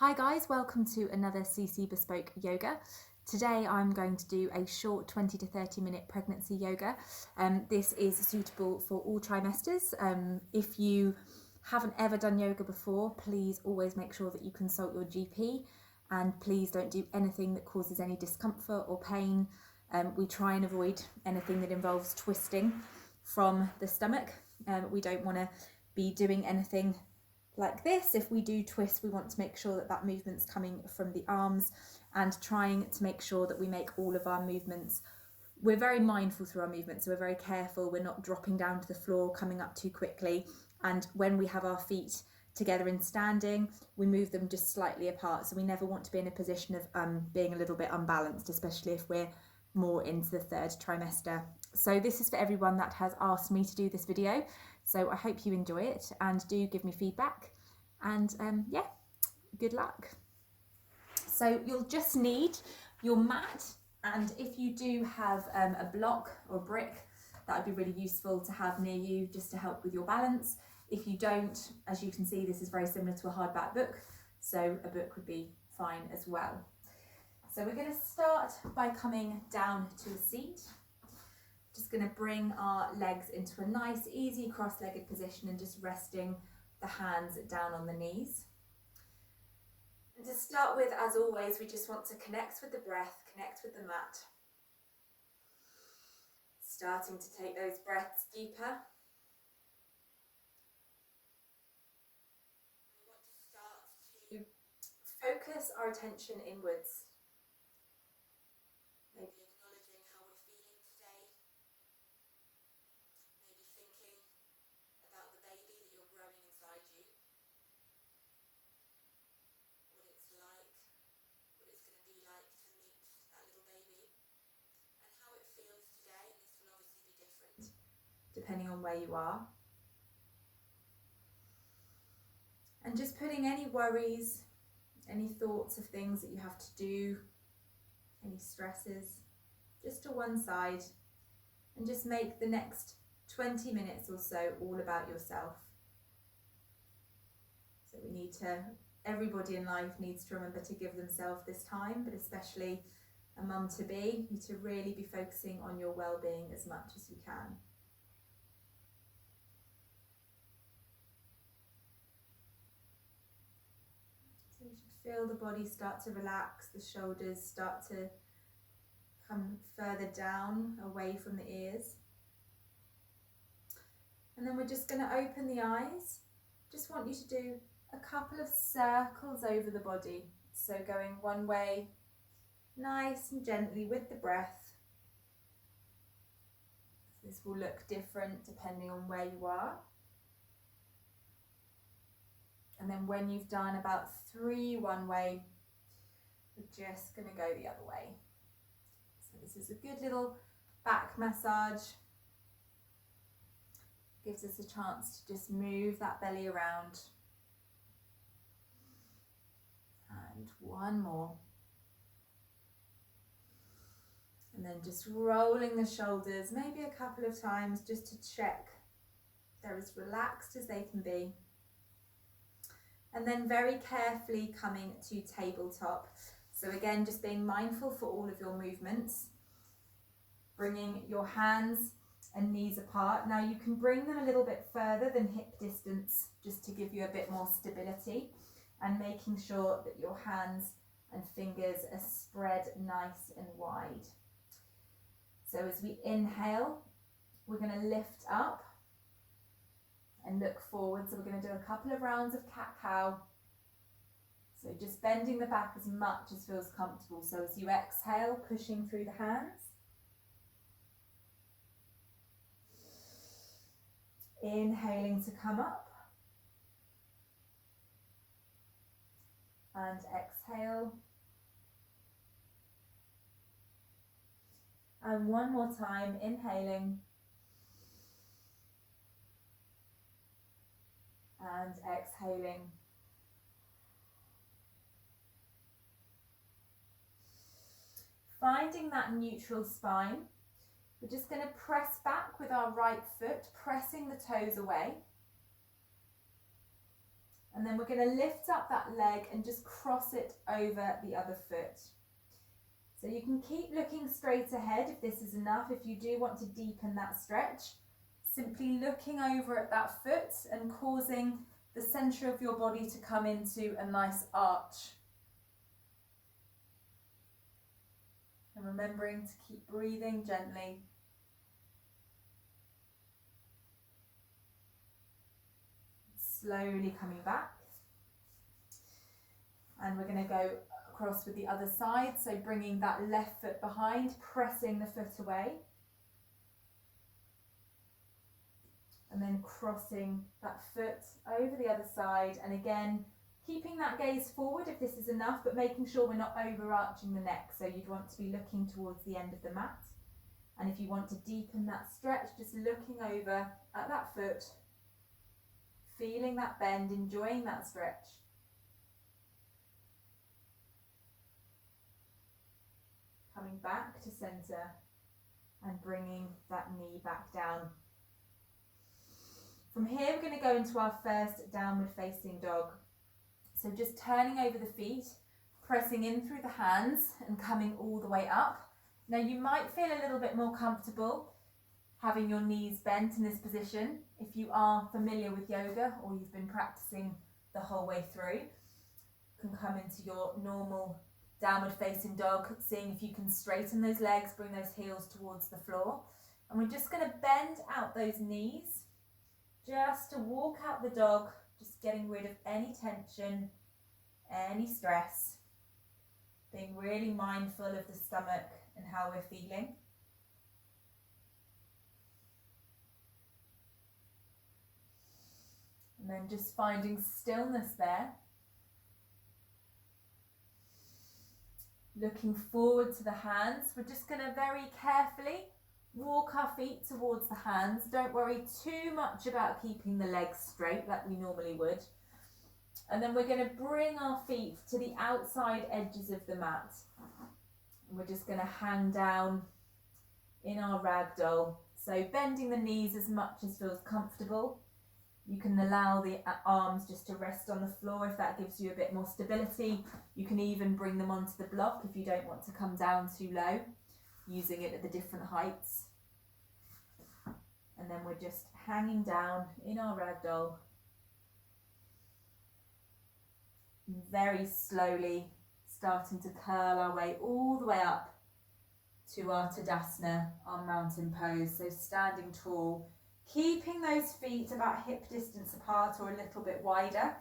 Hi guys, welcome to another CC Bespoke Yoga. Today I'm going to do a short 20 to 30 minute pregnancy yoga. This is suitable for all trimesters. If you haven't ever done yoga before, please always make sure that you consult your GP, and please don't do anything that causes any discomfort or pain. We try and avoid anything that involves twisting from the stomach. We don't want to be doing anything like this. If we do twist, we want to make sure that that movement's coming from the arms, and trying to make sure that we make all of our movements, we're very mindful through our movements, so we're very careful, we're not dropping down to the floor, coming up too quickly, and when we have our feet together in standing, we move them just slightly apart, so we never want to be in a position of being a little bit unbalanced, especially if we're more into the third trimester. So this is for everyone that has asked me to do this video, so I hope you enjoy it and do give me feedback, and yeah, good luck. So you'll just need your mat, and if you do have a block or a brick, that would be really useful to have near you just to help with your balance. If you don't, as you can see, this is very similar to a hardback book, so a book would be fine as well. So we're going to start by coming down to a seat. Just going to bring our legs into a nice, easy cross-legged position and just resting the hands down on the knees. And to start with, as always, we just want to connect with the breath, connect with the mat. Starting to take those breaths deeper. We want to start to focus our attention inwards. Maybe acknowledging how we're feeling today. Maybe thinking about the baby that you're growing inside you. What it's like, what it's going to be like to meet that little baby. And how it feels today, and this will obviously be different depending on where you are. And just putting any worries, any thoughts of things that you have to do, any stresses, just to one side, and just make the next 20 minutes or so all about yourself. So everybody in life needs to remember to give themselves this time, but especially a mum to be, you need to really be focusing on your well-being as much as you can. So you should feel the body start to relax, the shoulders start to come further down away from the ears. And then we're just going to open the eyes. Just want you to do a couple of circles over the body. So going one way, nice and gently with the breath. This will look different depending on where you are. And then when you've done about 3 one way, we're just going to go the other way. So this is a good little back massage. Gives us a chance to just move that belly around. And one more. And then just rolling the shoulders, maybe a couple of times, just to check they're as relaxed as they can be. And then very carefully coming to tabletop. So again, just being mindful for all of your movements. Bringing your hands and knees apart. Now you can bring them a little bit further than hip distance, just to give you a bit more stability, and making sure that your hands and fingers are spread nice and wide. So as we inhale, we're going to lift up and look forward. So we're going to do a couple of rounds of cat-cow. So just bending the back as much as feels comfortable. So as you exhale, pushing through the hands. Inhaling to come up. And exhale. And one more time, inhaling. And exhaling. Finding that neutral spine. We're just going to press back with our right foot, pressing the toes away. And then we're going to lift up that leg and just cross it over the other foot. So you can keep looking straight ahead if this is enough. If you do want to deepen that stretch, simply looking over at that foot and causing the centre of your body to come into a nice arch. And remembering to keep breathing gently. Slowly coming back. And we're going to go across with the other side. So bringing that left foot behind, pressing the foot away. And then crossing that foot over the other side. And again, keeping that gaze forward if this is enough, but making sure we're not overarching the neck. So you'd want to be looking towards the end of the mat. And if you want to deepen that stretch, just looking over at that foot, feeling that bend, enjoying that stretch. Coming back to centre and bringing that knee back down. From here, we're going to go into our first downward facing dog. So just turning over the feet, pressing in through the hands and coming all the way up. Now you might feel a little bit more comfortable having your knees bent in this position. If you are familiar with yoga or you've been practicing the whole way through, you can come into your normal downward facing dog, seeing if you can straighten those legs, bring those heels towards the floor. And we're just going to bend out those knees just to walk out the dog, just getting rid of any tension, any stress, being really mindful of the stomach and how we're feeling. And then just finding stillness there. Looking forward to the hands. We're just going to very carefully walk our feet towards the hands. Don't worry too much about keeping the legs straight like we normally would. And then we're going to bring our feet to the outside edges of the mat. And we're just going to hang down in our ragdoll. So bending the knees as much as feels comfortable. You can allow the arms just to rest on the floor if that gives you a bit more stability. You can even bring them onto the block if you don't want to come down too low, using it at the different heights. And then we're just hanging down in our ragdoll. Very slowly starting to curl our way all the way up to our Tadasana, our mountain pose. So standing tall, keeping those feet about hip distance apart or a little bit wider.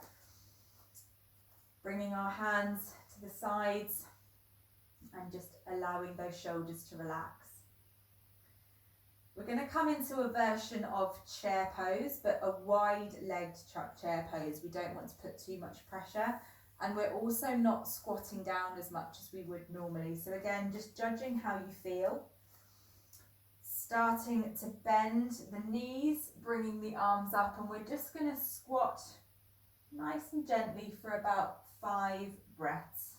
Bringing our hands to the sides and just allowing those shoulders to relax. We're going to come into a version of chair pose, but a wide-legged chair pose. We don't want to put too much pressure, and we're also not squatting down as much as we would normally. So again, just judging how you feel. Starting to bend the knees, bringing the arms up, and we're just going to squat nice and gently for about 5 breaths.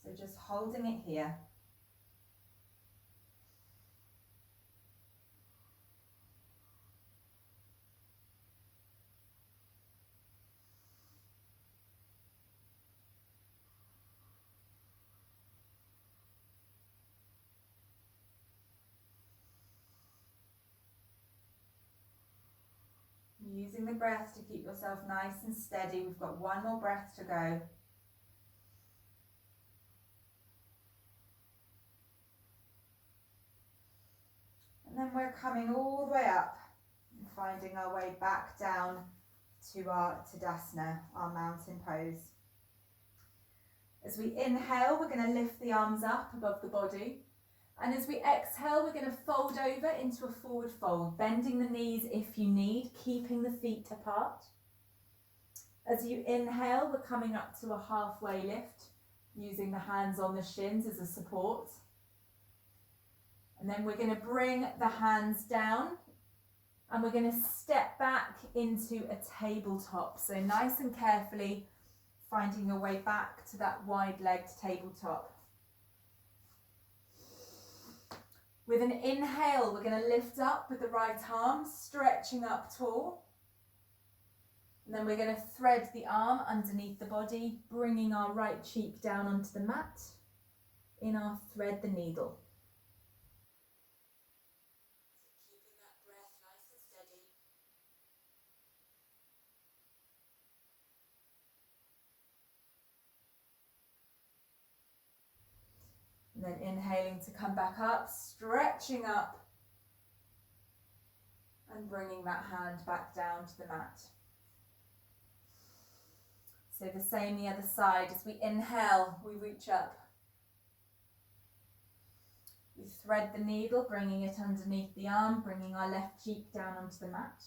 So just holding it here. Using the breath to keep yourself nice and steady. We've got 1 more breath to go. And then we're coming all the way up and finding our way back down to our Tadasana, our mountain pose. As we inhale, we're going to lift the arms up above the body. And as we exhale, we're going to fold over into a forward fold, bending the knees if you need, keeping the feet apart. As you inhale, we're coming up to a halfway lift, using the hands on the shins as a support. And then we're going to bring the hands down and we're going to step back into a tabletop. So nice and carefully finding your way back to that wide-legged tabletop. With an inhale, we're going to lift up with the right arm, stretching up tall. And then we're going to thread the arm underneath the body, bringing our right cheek down onto the mat. In our thread the needle. Keeping that breath nice and steady. And then inhaling to come back up, stretching up and bringing that hand back down to the mat. So the same the other side. As we inhale, we reach up. We thread the needle, bringing it underneath the arm, bringing our left cheek down onto the mat.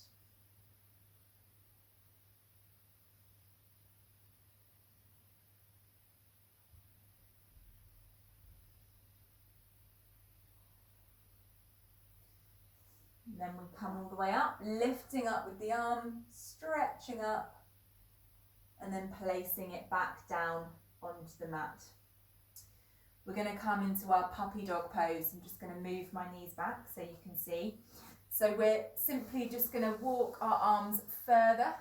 And then we come all the way up, lifting up with the arm, stretching up, and then placing it back down onto the mat. We're going to come into our puppy dog pose. I'm just going to move my knees back so you can see. So we're simply just going to walk our arms further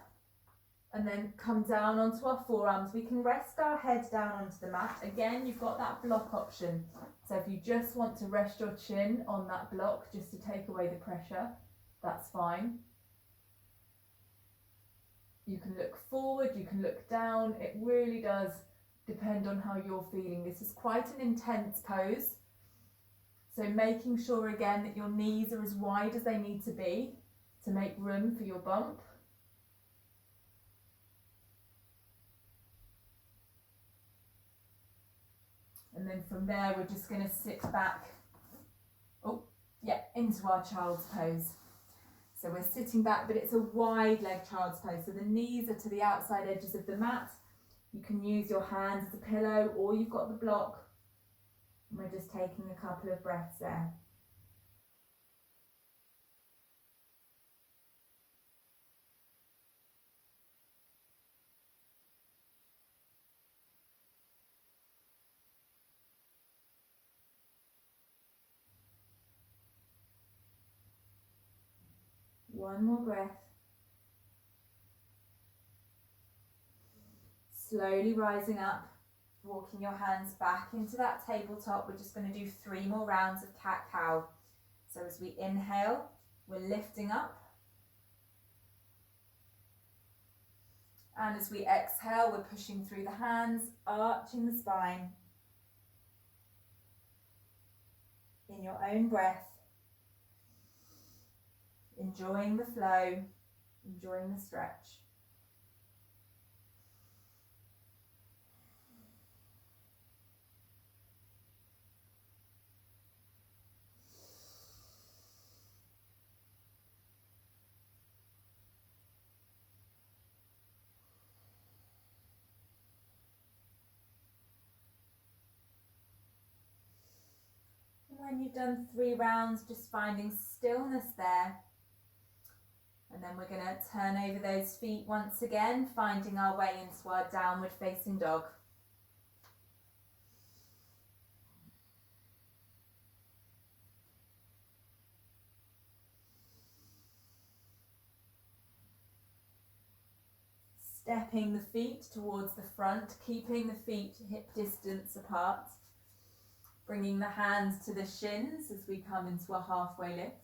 and then come down onto our forearms. We can rest our head down onto the mat. Again, you've got that block option. So if you just want to rest your chin on that block just to take away the pressure, that's fine. You can look forward, you can look down. It really does depend on how you're feeling. This is quite an intense pose. So making sure again that your knees are as wide as they need to be to make room for your bump. And then from there, we're just going to sit back, into our child's pose. So we're sitting back, but it's a wide leg child's pose. So the knees are to the outside edges of the mat. You can use your hands as a pillow, or you've got the block. And we're just taking a couple of breaths there. One more breath. Slowly rising up, walking your hands back into that tabletop. We're just going to do 3 more rounds of cat-cow. So as we inhale, we're lifting up. And as we exhale, we're pushing through the hands, arching the spine. In your own breath, enjoying the flow, enjoying the stretch. When you've done 3 rounds, just finding stillness there. And then we're going to turn over those feet once again, finding our way into our downward facing dog. Stepping the feet towards the front, keeping the feet hip distance apart. Bringing the hands to the shins as we come into a halfway lift.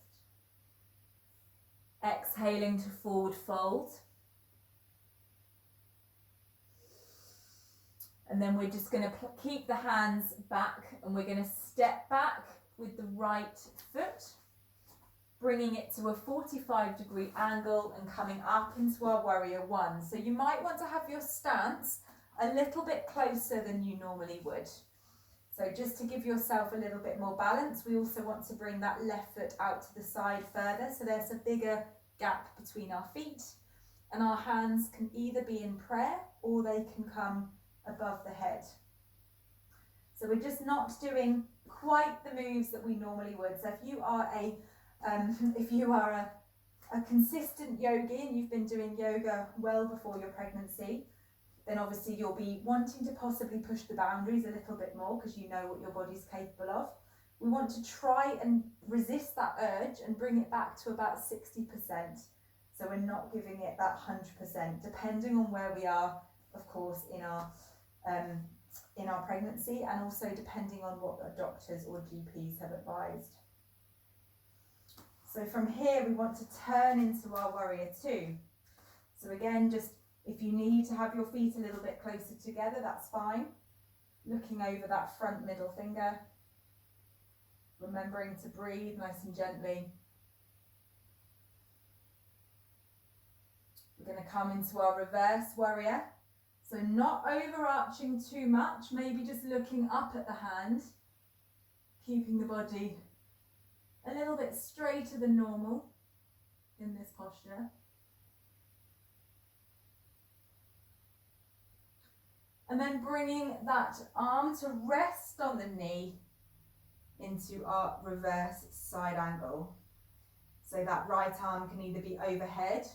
Exhaling to forward fold. And then we're just going to keep the hands back and we're going to step back with the right foot, bringing it to a 45-degree angle and coming up into our warrior 1. So you might want to have your stance a little bit closer than you normally would. So just to give yourself a little bit more balance, we also want to bring that left foot out to the side further. So there's a bigger gap between our feet, and our hands can either be in prayer or they can come above the head. So we're just not doing quite the moves that we normally would. So if you are a consistent yogi and you've been doing yoga well before your pregnancy, then obviously you'll be wanting to possibly push the boundaries a little bit more because you know what your body's capable of. We want to try and resist that urge and bring it back to about 60%. So we're not giving it that 100%, depending on where we are, of course, in our pregnancy, and also depending on what the doctors or GPs have advised. So from here, we want to turn into our warrior two. So again, just if you need to have your feet a little bit closer together, that's fine. Looking over that front middle finger, remembering to breathe nice and gently. We're going to come into our reverse warrior. So not overarching too much, maybe just looking up at the hand, keeping the body a little bit straighter than normal in this posture. And then bringing that arm to rest on the knee into our reverse side angle. So that right arm can either be overhead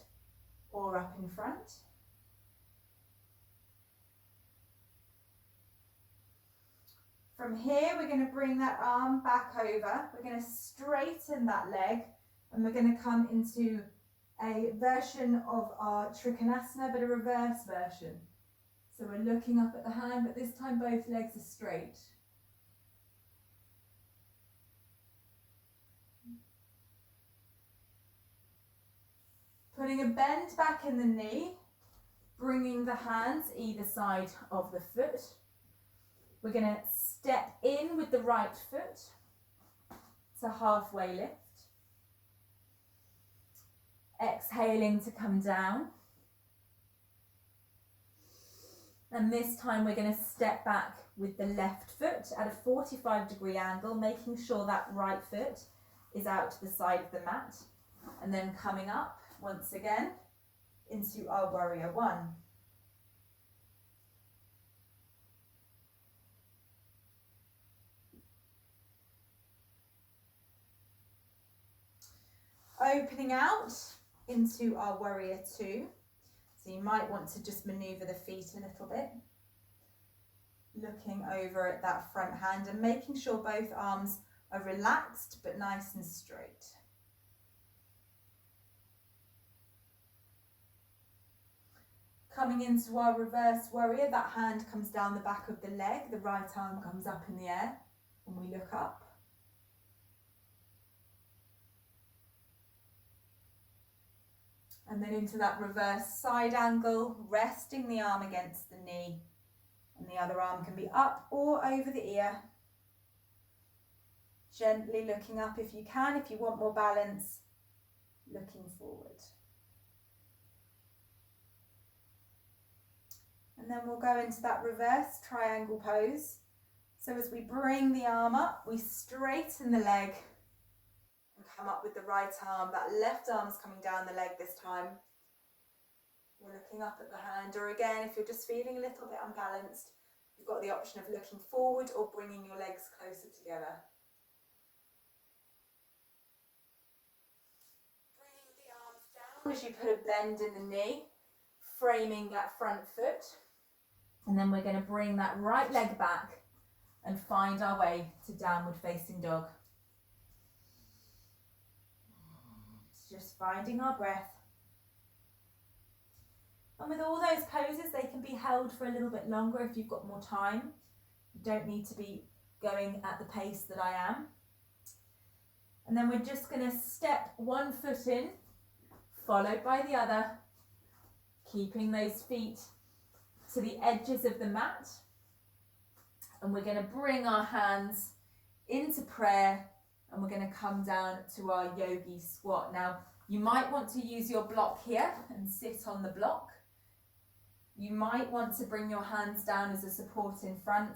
or up in front. From here, we're going to bring that arm back over. We're going to straighten that leg, and we're going to come into a version of our Trikonasana, but a reverse version. So we're looking up at the hand, but this time both legs are straight. Putting a bend back in the knee, bringing the hands either side of the foot. We're going to step in with the right foot to halfway lift. Exhaling to come down. And this time we're going to step back with the left foot at a 45-degree angle, making sure that right foot is out to the side of the mat. And then coming up once again into our warrior one. Opening out into our warrior two. So you might want to just maneuver the feet a little bit. Looking over at that front hand and making sure both arms are relaxed but nice and straight. Coming into our reverse warrior, that hand comes down the back of the leg, the right arm comes up in the air when we look up. And then into that reverse side angle, resting the arm against the knee. And the other arm can be up or over the ear. Gently looking up if you can, if you want more balance, looking forward. And then we'll go into that reverse triangle pose. So as we bring the arm up, we straighten the leg and come up with the right arm. That left arm's coming down the leg this time. We're looking up at the hand, or again, if you're just feeling a little bit unbalanced, you've got the option of looking forward or bringing your legs closer together. Bringing the arms down as you put a bend in the knee, framing that front foot. And then we're going to bring that right leg back and find our way to downward facing dog. It's just finding our breath. And with all those poses, they can be held for a little bit longer if you've got more time. You don't need to be going at the pace that I am. And then we're just going to step one foot in, followed by the other, keeping those feet to the edges of the mat. And we're going to bring our hands into prayer, and we're going to come down to our yogi squat. Now, you might want to use your block here and sit on the block. You might want to bring your hands down as a support in front,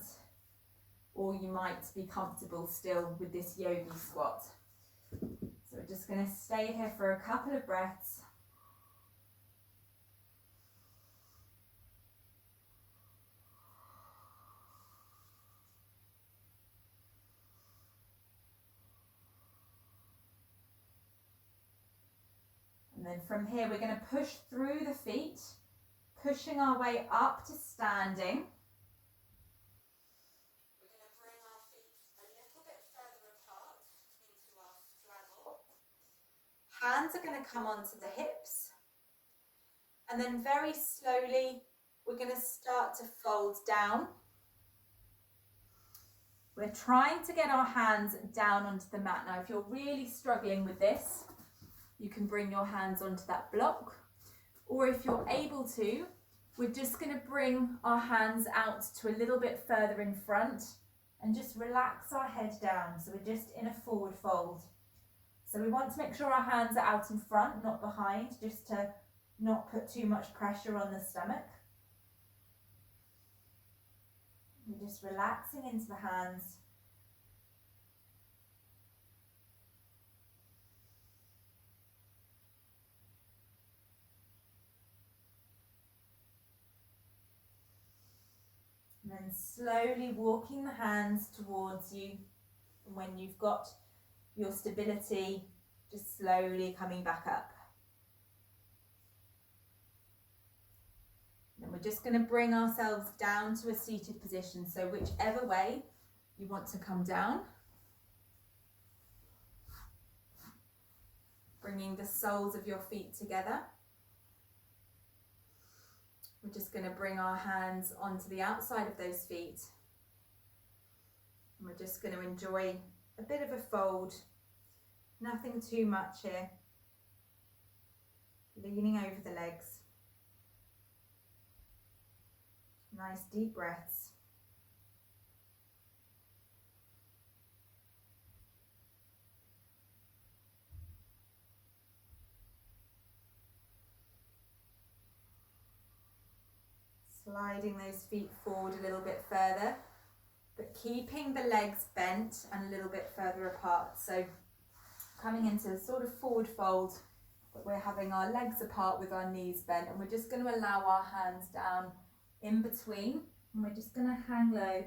or you might be comfortable still with this yogi squat. So we're just going to stay here for a couple of breaths. And then from here, we're going to push through the feet, pushing our way up to standing. We're going to bring our feet a little bit further apart into our straddle. Hands are going to come onto the hips. And then very slowly, we're going to start to fold down. We're trying to get our hands down onto the mat. Now, if you're really struggling with this, you can bring your hands onto that block. Or if you're able to, we're just going to bring our hands out to a little bit further in front and just relax our head down. So we're just in a forward fold. So we want to make sure our hands are out in front, not behind, just to not put too much pressure on the stomach. We're just relaxing into the hands. And then slowly walking the hands towards you. And when you've got your stability, just slowly coming back up. And we're just going to bring ourselves down to a seated position. So whichever way you want to come down. Bringing the soles of your feet together. We're just going to bring our hands onto the outside of those feet. And we're just going to enjoy a bit of a fold. Nothing too much here. Leaning over the legs. Nice deep breaths. Sliding those feet forward a little bit further, but keeping the legs bent and a little bit further apart. So coming into a sort of forward fold, but we're having our legs apart with our knees bent, and we're just going to allow our hands down in between, and we're just going to hang low.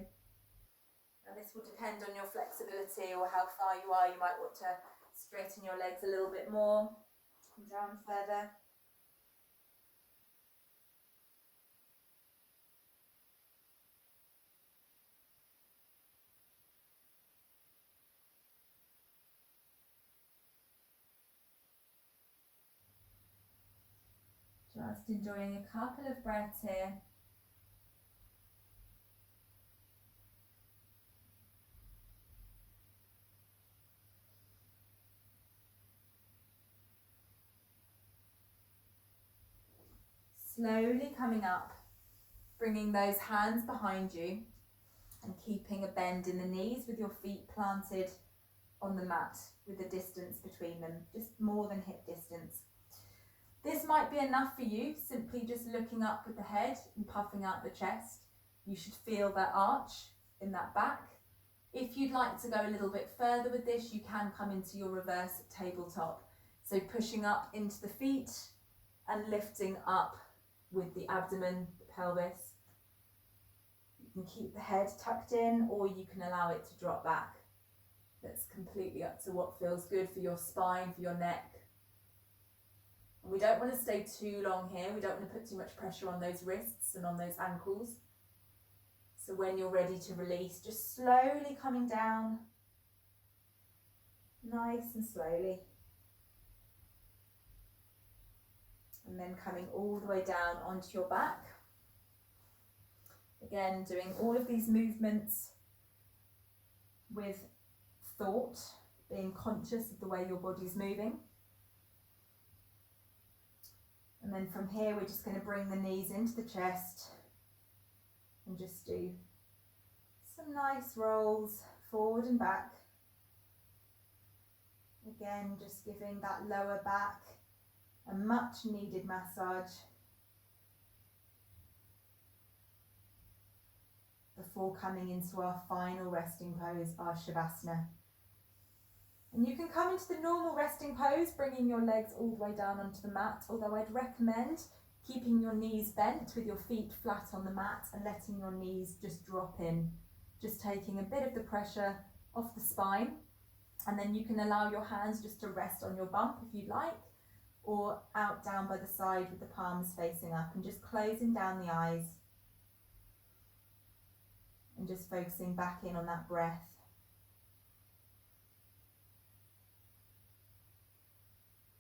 Now this will depend on your flexibility or how far you are. You might want to straighten your legs a little bit more, come down further. Just enjoying a couple of breaths here. Slowly coming up, bringing those hands behind you and keeping a bend in the knees with your feet planted on the mat with a distance between them, just more than hip distance. This might be enough for you, simply just looking up with the head and puffing out the chest. You should feel that arch in that back. If you'd like to go a little bit further with this, you can come into your reverse tabletop. So pushing up into the feet and lifting up with the abdomen, the pelvis. You can keep the head tucked in, or you can allow it to drop back. That's completely up to what feels good for your spine, for your neck. And we don't want to stay too long here. We don't want to put too much pressure on those wrists and on those ankles. So when you're ready to release, just slowly coming down, nice and slowly. And then coming all the way down onto your back. Again, doing all of these movements with thought, being conscious of the way your body's moving. And then from here, we're just going to bring the knees into the chest and just do some nice rolls forward and back. Again, just giving that lower back a much needed massage before coming into our final resting pose, our Shavasana. And you can come into the normal resting pose, bringing your legs all the way down onto the mat, although I'd recommend keeping your knees bent with your feet flat on the mat and letting your knees just drop in, just taking a bit of the pressure off the spine. And then you can allow your hands just to rest on your bump if you'd like, or out down by the side with the palms facing up, and just closing down the eyes and just focusing back in on that breath.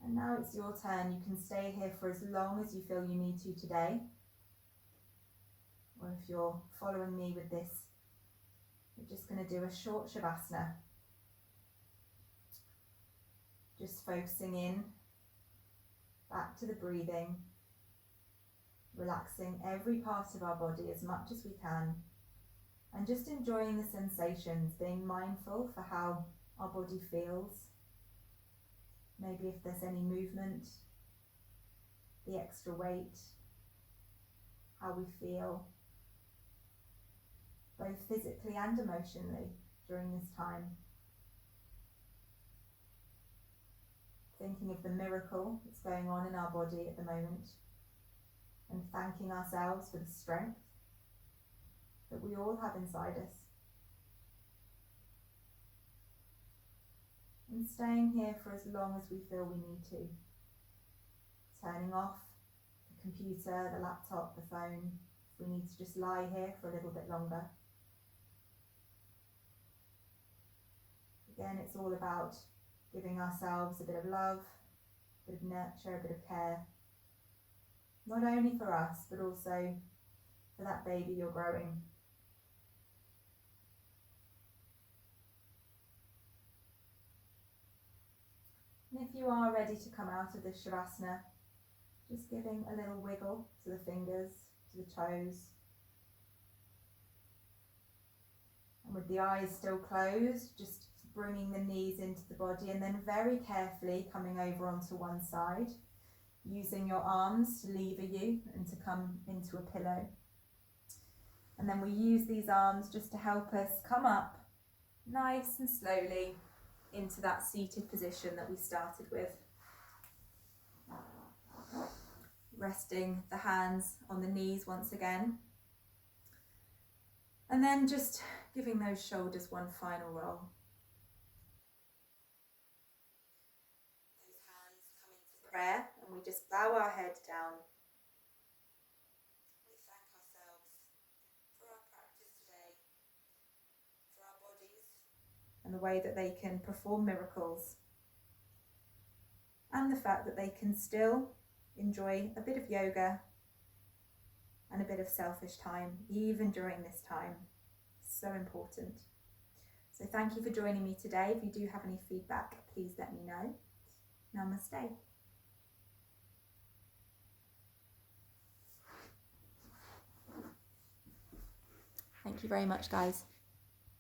And now it's your turn. You can stay here for as long as you feel you need to today. Or if you're following me with this, we're just going to do a short Shavasana. Just focusing in, back to the breathing, relaxing every part of our body as much as we can, and just enjoying the sensations, being mindful for how our body feels. Maybe if there's any movement, the extra weight, how we feel, both physically and emotionally during this time. Thinking of the miracle that's going on in our body at the moment, and thanking ourselves for the strength that we all have inside us. And staying here for as long as we feel we need to. Turning off the computer, the laptop, the phone, if we need to just lie here for a little bit longer. Again, it's all about giving ourselves a bit of love, a bit of nurture, a bit of care. Not only for us, but also for that baby you're growing. And if you are ready to come out of this Shavasana, just giving a little wiggle to the fingers, to the toes. And with the eyes still closed, just bringing the knees into the body, and then very carefully coming over onto one side, using your arms to lever you and to come into a pillow. And then we use these arms just to help us come up nice and slowly into that seated position that we started with. Resting the hands on the knees once again. And then just giving those shoulders one final roll. Those hands come into prayer, and we just bow our head down. We thank ourselves for our practice today, for our bodies, and the way that they can perform miracles, and the fact that they can still enjoy a bit of yoga and a bit of selfish time, even during this time. So important. So thank you for joining me today. If you do have any feedback, please let me know. Namaste. Thank you very much, guys.